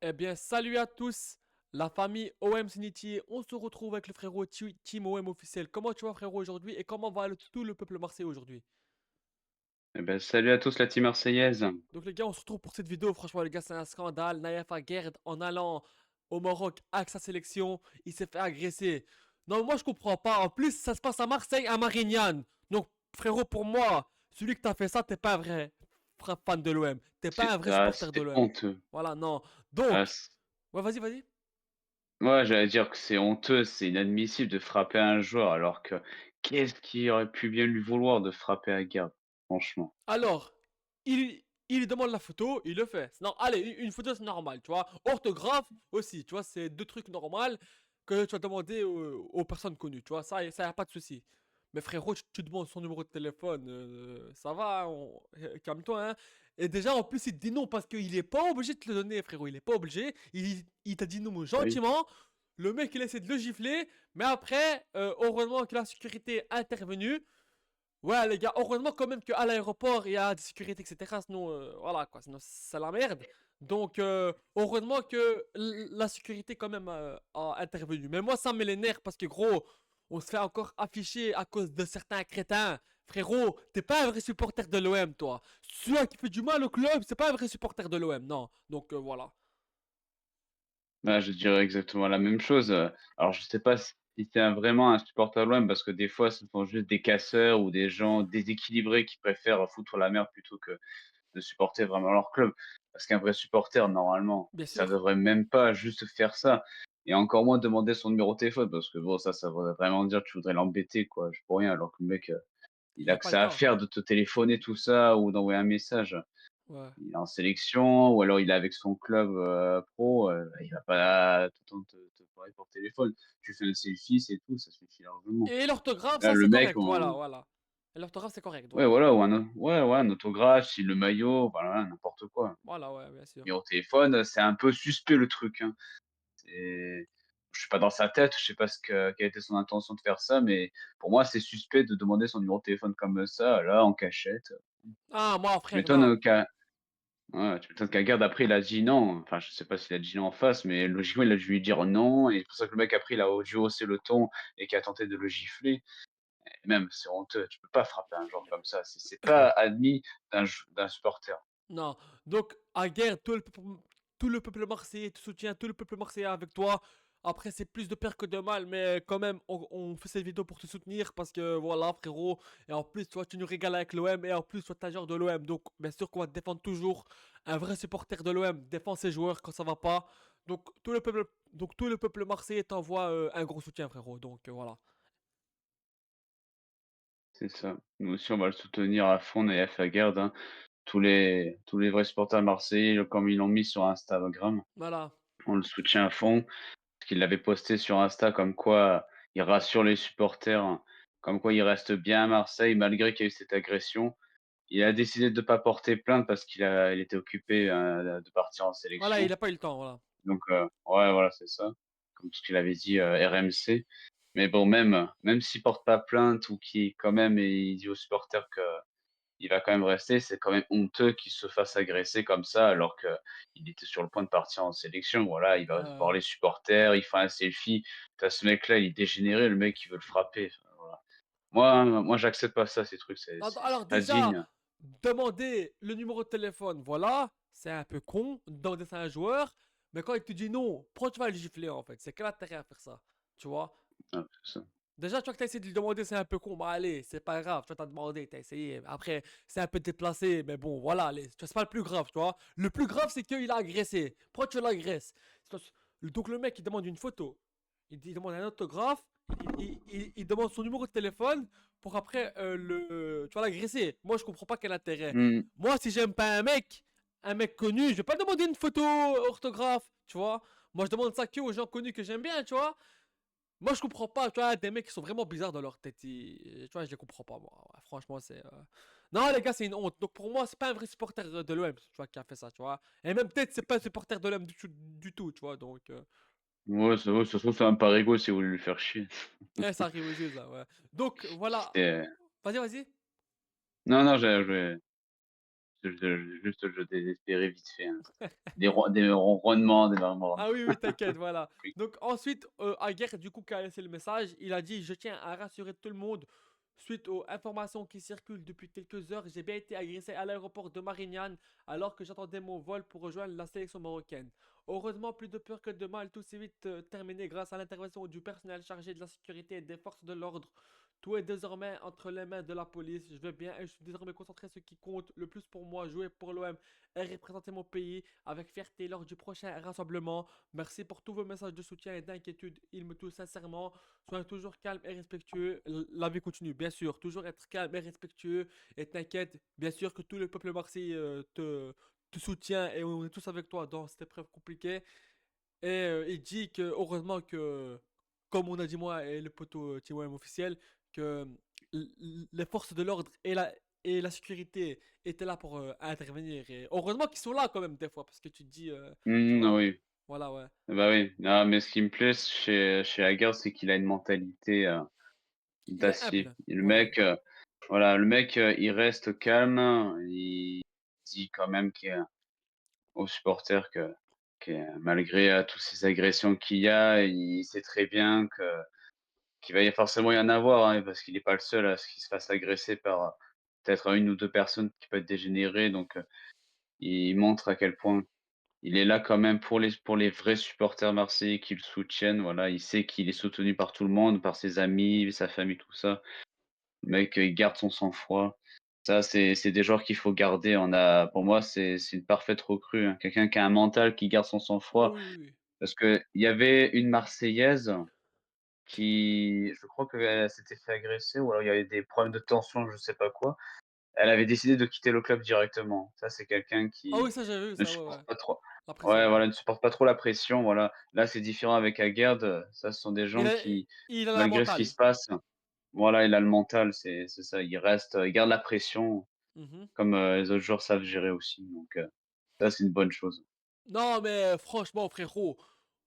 Eh bien, salut à tous, la famille OM Unity. On se retrouve avec le frérot Team OM officiel. Comment tu vas, frérot, aujourd'hui et comment va tout le peuple marseillais aujourd'hui? Eh ben, salut à tous la team marseillaise. Donc, les gars, on se retrouve pour cette vidéo. Franchement, les gars, c'est un scandale. Naïf Aguerd, en allant au Maroc avec sa sélection, il s'est fait agresser. Non, moi, je comprends pas. En plus, ça se passe à Marseille, à Marignane. Donc, frérot, pour moi, celui que t'as fait ça, t'es pas un vrai fan de l'OM. T'es pas un vrai supporter de C'est l'OM. honteux. Voilà, non. Ah, Donc, ouais, vas-y, vas-y. moi, j'allais dire que c'est honteux, c'est inadmissible de frapper un joueur alors que qu'est-ce qui aurait pu bien lui vouloir de frapper à garde, franchement. Alors, il lui demande la photo, il le fait. Non, allez, une photo c'est normal, tu vois. Orthographe aussi, tu vois, c'est deux trucs normaux que tu vas demander aux personnes connues, tu vois. Ça y a pas de souci. Mais frérot, tu demandes son numéro de téléphone, ça va, calme-toi, hein. Et déjà, en plus, il te dit non parce qu'il est pas obligé de te le donner, frérot. Il est pas obligé. Il t'a dit non Oui. gentiment. Le mec, il essaie de le gifler. Mais après, heureusement que la sécurité est intervenue. Ouais, les gars, heureusement quand même qu'à l'aéroport, il y a des sécurités, etc. Sinon, voilà, quoi. Sinon, c'est la merde. Donc, heureusement que la sécurité, quand même, a intervenu. Mais moi, ça me met les nerfs parce que, gros, on se fait encore afficher à cause de certains crétins. Frérot, t'es pas un vrai supporter de l'OM, toi. Celui qui fait du mal au club, c'est pas un vrai supporter de l'OM, non. Donc, voilà. Bah, je dirais exactement la même chose. Alors je sais pas si c'est vraiment un supporter de l'OM parce que des fois, ce sont juste des casseurs ou des gens déséquilibrés qui préfèrent foutre la merde plutôt que de supporter vraiment leur club. Parce qu'un vrai supporter, normalement, Bien ça sûr. devrait même pas juste faire ça et encore moins demander son numéro de téléphone parce que bon, ça voudrait vraiment dire que tu voudrais l'embêter, quoi, juste pour rien, alors que le mec, il Il a a que pas le ça à temps. faire de te téléphoner, tout ça ou d'envoyer un message. Ouais. Il est en sélection ou alors il est avec son club, pro, il va pas tout le temps te parler par téléphone. Tu fais un selfie, c'est tout, ça suffit largement. Et l'orthographe, Là, ça, le c'est mec, correct. Voilà, voilà. Et l'orthographe, c'est correct, ouais, voilà. voilà, ou un autographe, si le maillot, voilà, n'importe quoi. Voilà, ouais, bien sûr. Numéro de téléphone, c'est un peu suspect le truc, hein. C'est Je suis pas dans sa tête, je sais pas quelle était son intention de faire ça, mais pour moi, c'est suspect de demander son numéro de téléphone comme ça, là, en cachette. Ah, moi, Tu frère, m'étonnes, non. qu'Aguerd après il a dit non, enfin je sais pas s'il a dit non en face, mais logiquement il a dû lui dire non et c'est pour ça que le mec après il a dû hausser le ton et qu'il a tenté de le gifler et même c'est honteux, tu peux pas frapper un joueur comme ça, c'est pas admis d'un supporter. Non. Donc, à guerre, tout le peuple marseillais te soutient, tout le peuple marseillais est avec toi. Après, c'est plus de peur que de mal, mais quand même, on fait cette vidéo pour te soutenir parce que voilà, frérot. Et en plus, toi, tu nous régales avec l'OM et en plus, toi, t'es un joueur de l'OM. Donc, bien sûr qu'on va te défendre toujours. Un vrai supporter de l'OM défend ses joueurs quand ça va pas. Donc, tout le peuple marseillais t'envoie un gros soutien, frérot. Donc, voilà. C'est ça. Nous aussi on va le soutenir à fond, Naïef Aguerd, hein. Tous les vrais supporters marseillais, comme ils l'ont mis sur Instagram, Voilà. on le soutient à fond. Parce qu'il l'avait posté sur Insta comme quoi il rassure les supporters, hein, comme quoi il reste bien à Marseille malgré qu'il y a eu cette agression. Il a décidé de ne pas porter plainte parce il était occupé, de partir en Voilà, il sélection. a pas eu le temps, voilà. Donc, ouais, voilà, c'est ça, comme ce qu'il avait dit, RMC. Mais bon, même s'il porte pas plainte ou qu'il quand même il dit aux supporters qu'il va quand même rester, c'est quand même honteux qu'il se fasse agresser comme ça alors qu'il était sur le point de partir en sélection. Voilà, il va voir les supporters, il fait un selfie. Tu ce mec-là, il est dégénéré, le mec, il veut le frapper. Enfin, voilà. Moi, j'accepte pas ça, ces trucs, Alors c'est pas déjà, digne. demander le numéro de téléphone, voilà, c'est un peu con, demander ça à un joueur, mais quand il te dit non, pourquoi tu vas le gifler en fait? C'est quel intérêt à faire ça? Tu vois? Ouais, c'est ça. Déjà, tu vois que t'as essayé de lui demander, c'est un peu con, bah allez, c'est pas grave, tu vois, t'as demandé, t'as essayé. Après, c'est un peu déplacé, mais bon, voilà, allez, tu vois, c'est pas le plus grave, tu vois. Le plus grave, c'est qu'il a agressé. Pourquoi tu l'agresses? Donc le mec, il demande une photo, il demande un autographe, il demande son numéro de téléphone pour après tu vois, l'agresser. Moi, je comprends pas quel intérêt. Mmh. Moi, si j'aime pas un mec connu, je vais pas demander une photo orthographe, tu vois. Moi, je demande ça que aux gens connus que j'aime bien, tu vois. Moi, je comprends pas, tu vois, des mecs qui sont vraiment bizarres dans leur tête. Tu vois, je les comprends pas, moi. Ouais, franchement, c'est. Non, les gars, c'est une honte. Donc, pour moi, c'est pas un vrai supporter de l'OM, tu vois, qui a fait ça, tu vois. Et même peut-être, c'est pas un supporter de l'OM du tout, tu vois. Donc, Ouais, ça se trouve, c'est un parigot si vous voulez le faire chier. ça arrive aussi, ça, ouais. Donc, voilà. C'était Vas-y, vas-y. non, non, j'ai juste je désespérais vite fait, hein. Des ronronnements, des murmures. Ah oui, oui, t'inquiète, voilà. Donc ensuite, Aguerd, du coup, qui a laissé le message, il a dit: «Je tiens à rassurer tout le monde. Suite aux informations qui circulent depuis quelques heures, j'ai bien été agressé à l'aéroport de Marignane alors que j'attendais mon vol pour rejoindre la sélection marocaine. Heureusement, plus de peur que de mal, tout s'est vite terminé grâce à l'intervention du personnel chargé de la sécurité et des forces de l'ordre. Tout est désormais entre les mains de la police. Je vais bien et je suis désormais concentré sur ce qui compte le plus pour moi, jouer pour l'OM et représenter mon pays avec fierté lors du prochain rassemblement. Merci pour tous vos messages de soutien et d'inquiétude. Ils me touchent sincèrement. Soyez toujours calme et respectueux. La vie continue, bien sûr. Toujours être calme et respectueux. Et t'inquiète, bien sûr que tout le peuple marseillais te soutient et on est tous avec toi dans cette épreuve compliquée. Et il dit que, heureusement que, comme on a dit moi et le poteau TWM officiel, que les forces de l'ordre et la sécurité étaient là pour intervenir. Et heureusement qu'ils sont là quand même des fois, parce que tu te dis, tu Mmh, vois, oui. voilà, ouais. Bah, oui. Non, mais ce qui me plaît chez Hagar, c'est qu'il a une mentalité, Il est d'acier. humble, Et le voilà. mec, voilà, le mec, il reste calme, il dit quand même aux supporters que malgré, toutes ces agressions qu'il y a, il sait très bien qu'il va y forcément y en avoir, hein, parce qu'il est pas le seul à ce qu'il se fasse agresser par, peut-être une ou 2 personnes qui peuvent être dégénérées, donc il montre à quel point il est là quand même pour les vrais supporters marseillais qui le soutiennent, voilà. Il sait qu'il est soutenu par tout le monde, par ses amis, sa famille, tout ça. Le mec, il garde son sang-froid. Ça, c'est des joueurs qu'il faut garder. Pour moi, c'est une parfaite recrue, hein. Quelqu'un qui a un mental, qui garde son Ah sang-froid. oui, oui, oui. Parce qu'il y avait une Marseillaise qui, je crois qu'elle s'était fait agresser ou alors il y avait des problèmes de tension, je sais pas quoi. Elle avait décidé de quitter le club directement. Ça, c'est quelqu'un Ah oui, qui ça j'ai vu, ne ça, ouais, supporte ouais. pas trop, La pression, ouais, ouais. voilà, ne supporte pas trop la pression, voilà. Là, c'est différent avec Aguerd, ça, ce sont des Il gens a, qui, il a la malgré ce qui mentale. se passe, voilà, il a le mental, c'est ça. Il reste, il garde la pression Mhm. comme, les autres joueurs savent gérer aussi, donc ça, c'est une bonne chose. Non, mais franchement, frérot,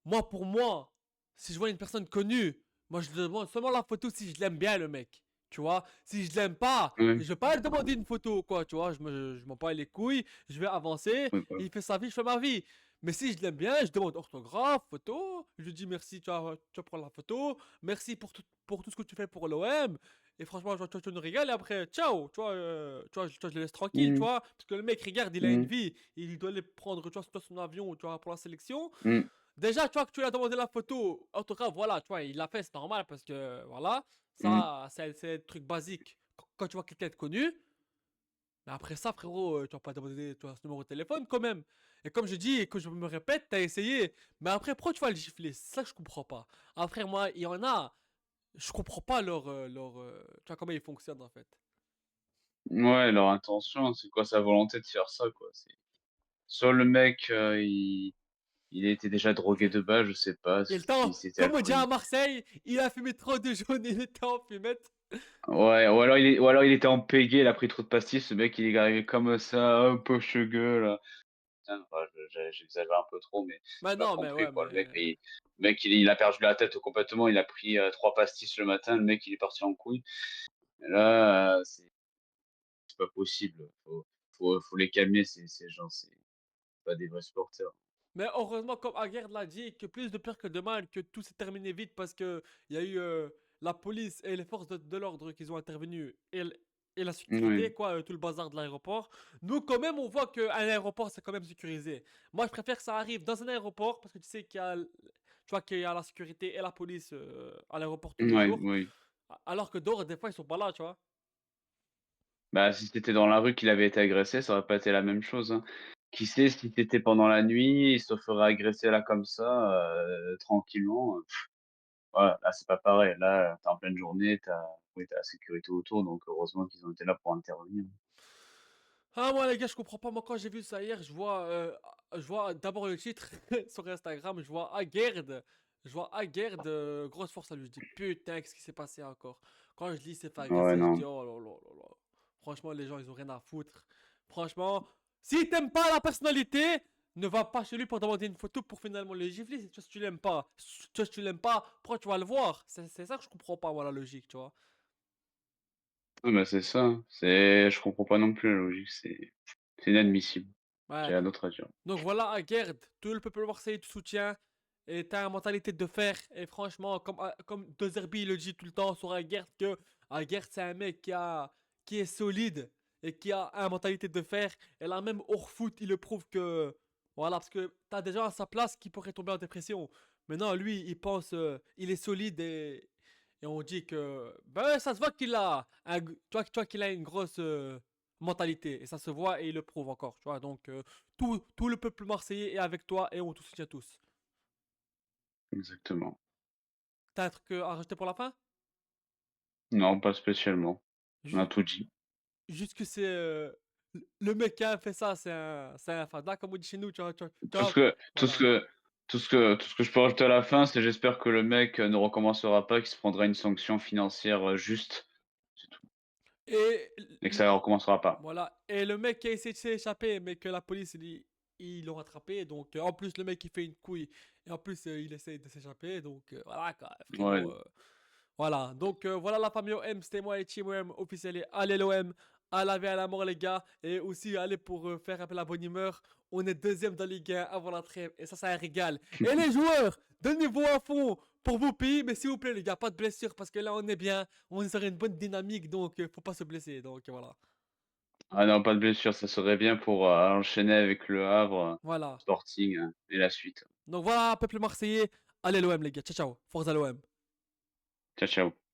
moi, pour moi, si je vois une personne connue, moi, je demande seulement la photo si je l'aime bien, le mec. Tu vois, si je l'aime pas, je Oui, vais pas lui demander une photo, quoi, tu vois, je m'en bats les couilles, je vais avancer, oui, voilà. il fait sa vie, je fais ma vie. Mais si je l'aime bien, je demande orthographe, photo, je lui dis merci, tu vas prendre la photo, merci pour tout ce que tu fais pour l'OM, et franchement, tu nous régales, et après, ciao, je le laisse tranquille, tu Mmh vois, parce que le mec, regarde, il a une mh. vie, il doit aller prendre, son avion, tu vois, pour la sélection. Mmh. Déjà, tu vois, que tu lui as demandé la photo, autographe, voilà, tu vois, il l'a fait, c'est normal, parce que, voilà, Mmh. ça, c'est un truc basique. Quand tu vois quelqu'un de connu, mais après ça, frérot, tu vas pas demander, tu vois, ce numéro de téléphone, quand même. Et comme je dis, et que je me répète, t'as essayé. Mais après, pourquoi tu vas le gifler? C'est ça que je comprends pas. Après, moi, il y en a, je comprends pas tu vois, comment ils fonctionnent, en fait. Ouais, leur intention, c'est quoi sa volonté de faire ça, quoi? C'est soit le mec, il était déjà drogué de base, je sais pas, Et le si temps, c'était comme on dit à alcoolique. Marseille, il a fumé trop de jaune, il était en fumette. Ouais, ou alors il était en pégé, il a pris trop de pastilles, ce mec il est arrivé comme ça, un peu cheveux. Putain, enfin, j'exagère un peu trop, mais Mais tu m'as non, mais compris ouais, quoi. mais. Le mec il a perdu la tête complètement, il a pris, 3 pastis le matin, le mec il est parti en couille. Et là, c'est pas possible. Faut les calmer ces gens, c'est pas des vrais supporters. Mais heureusement, comme Aguerd l'a dit, que plus de peur que de mal, que tout s'est terminé vite parce que il y a eu la police et les forces de l'ordre qui ont intervenu et la sécurité, Oui, quoi, tout le bazar de l'aéroport. Nous, quand même, on voit qu'un aéroport, c'est quand même sécurisé. Moi, je préfère que ça arrive dans un aéroport parce que tu sais tu vois, qu'il y a la sécurité et la police à l'aéroport tous les ouais, jours. oui. Alors que d'autres, des fois, ils sont pas là, tu vois. Bah, si c'était dans la rue qu'il avait été agressé, ça aurait pas été la même chose, hein. Qui sait si c'était pendant la nuit, il se ferait agresser là comme ça, tranquillement, voilà, là c'est pas pareil. Là, tu en pleine journée, oui, tu la sécurité autour, donc heureusement qu'ils ont été là pour intervenir. Ah, moi, les gars, je comprends pas. Moi, quand j'ai vu ça hier, je vois d'abord le titre sur Instagram. Je vois Aguerd. Je vois Aguerd, grosse force à lui. Je dis putain, qu'est-ce qui s'est passé encore? Quand je lis c'est fait Ouais, agresser, je dis non. oh là là là là. Franchement, les gens, ils ont rien à foutre. Franchement, si t'aimes pas la personnalité, ne va pas chez lui pour demander une photo pour finalement le gifler. C'est si tu l'aimes pas. Si tu l'aimes pas, pourquoi tu vas le voir? C'est ça que je comprends pas, moi, la logique, tu vois. Ouais, bah, c'est ça, hein. Je comprends pas non plus la logique, c'est C'est inadmissible. Ouais. J'ai rien d'autre à dire. Donc voilà, Aguerd, tout le peuple marseillais te soutient. Et t'as une mentalité de fer. Et franchement, comme De Zerbi le dit tout le temps sur Aguerd, que Aguerd c'est un mec qui est solide et qui a une mentalité de fer. Et là même hors foot, il le prouve que. Voilà, parce que t'as des gens à sa place qui pourraient tomber en dépression. Maintenant, lui, il pense, il est solide et on dit que. Ben, ça se voit qu'il a. Tu vois qu'il a une grosse mentalité. Et ça se voit et il le prouve encore. Tu vois, donc tout le peuple marseillais est avec toi et on te soutient tous. Exactement. T'as un truc à rajouter pour la fin? Non, pas spécialement. On a Ju- tout dit. Juste que c'est le mec qui a fait ça, c'est un fada, comme on dit chez nous, tu Tout ce vois, que tout ce voilà. que tout ce que je peux rajouter à la fin, c'est j'espère que le mec, ne recommencera pas, qu'il se prendra une sanction financière, juste. C'est tout. Et Et que ça ne recommencera pas. voilà. Et le mec qui a essayé de s'échapper, mais que la police, ils l'ont rattrapé. Donc, en plus, le mec, il fait une couille. Et en plus, il essaye de s'échapper. Donc, voilà, quoi, frérot. Ouais, Voilà. Donc, voilà la famille OM. C'était moi et Team OM officiel. Et allez l'OM. À la vie, à la mort, les gars. Et aussi, allez pour faire un peu la bonne humeur. On est deuxième dans Ligue 1 avant la trêve. Et ça, c'est un régal. Et les joueurs, donnez-vous à fond pour vos pays. Mais s'il vous plaît, les gars, pas de blessures. Parce que là, on est bien. On est sur une bonne dynamique. Donc, faut pas se blesser. Donc, voilà. ah non, pas de blessure, ça serait bien pour, enchaîner avec Le Havre, Voilà. Sporting, et la suite. Donc voilà, peuple marseillais. Allez l'OM les gars. Ciao ciao. Forza l'OM. Ciao, ciao.